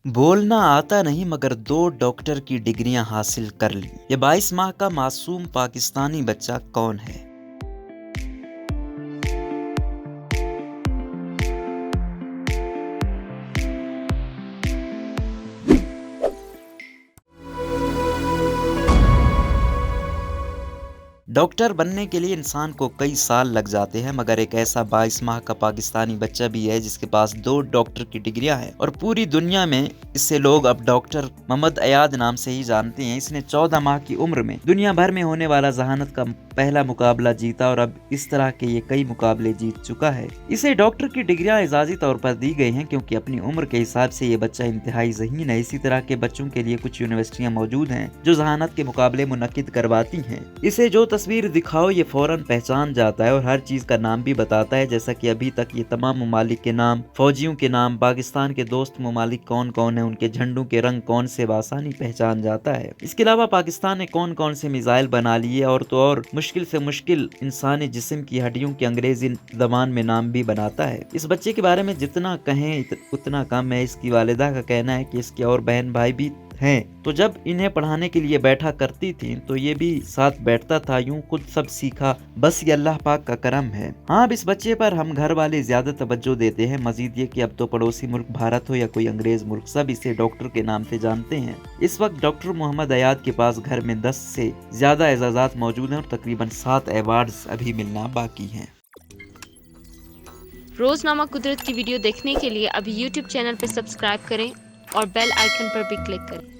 بولنا آتا نہیں مگر 2 ڈاکٹر کی ڈگریاں حاصل کر لی۔ یہ 22 ماہ کا معصوم پاکستانی بچہ کون ہے؟ ڈاکٹر بننے کے لیے انسان کو کئی سال لگ جاتے ہیں، مگر ایک ایسا 22 ماہ کا پاکستانی بچہ بھی ہے جس کے پاس 2 ڈاکٹر کی ڈگریاں ہیں اور پوری دنیا میں اسے لوگ اب ڈاکٹر محمد ایاد نام سے ہی جانتے ہیں۔ اس نے 14 ماہ کی عمر میں دنیا بھر میں ہونے والا ذہانت کا پہلا مقابلہ جیتا اور اب اس طرح کے یہ کئی مقابلے جیت چکا ہے۔ اسے ڈاکٹر کی ڈگریاں اعزازی طور پر دی گئی ہیں کیونکہ اپنی عمر کے حساب سے یہ بچہ انتہائی ذہین ہے۔ اسی طرح کے بچوں کے لیے کچھ یونیورسٹیاں موجود ہیں جو ذہانت کے مقابلے منعقد کرواتی ہیں۔ اسے جو تصویر دکھاؤ یہ فوراً پہچان جاتا ہے اور ہر چیز کا نام بھی بتاتا ہے، جیسا کہ ابھی تک یہ تمام ممالک کے نام، فوجیوں کے نام، پاکستان کے دوست ممالک کون کون ہیں، ان کے جھنڈوں کے رنگ کون سے بآسانی پہچان جاتا ہے۔ اس کے علاوہ پاکستان نے کون کون سے میزائل بنا لیے اور تو اور مشکل سے مشکل انسانی جسم کی ہڈیوں کے انگریزی زبان میں نام بھی بناتا ہے۔ اس بچے کے بارے میں جتنا کہیں اتنا کم ہے۔ اس کی والدہ کا کہنا ہے کہ اس کے اور بہن بھائی بھی ہیں، تو جب انہیں پڑھانے کے لیے بیٹھا کرتی تھیں تو یہ بھی ساتھ بیٹھتا تھا، یوں خود سب سیکھا، بس یہ اللہ پاک کا کرم ہے۔ ہاں، اب اس بچے پر ہم گھر والے زیادہ توجہ دیتے ہیں، مزید یہ کہ اب تو پڑوسی ملک بھارت ہو یا کوئی انگریز ملک، سب اسے ڈاکٹر کے نام سے جانتے ہیں۔ اس وقت ڈاکٹر محمد ایاد کے پاس گھر میں 10 سے زیادہ اعزازات موجود ہیں اور تقریباً 7 ایوارڈز ابھی ملنا باقی ہیں۔ روزنامہ قدرت کی ویڈیو دیکھنے کے لیے ابھی YouTube چینل پر سبسکرائب کریں اور بیل آئیکن پر بھی کلک کریں۔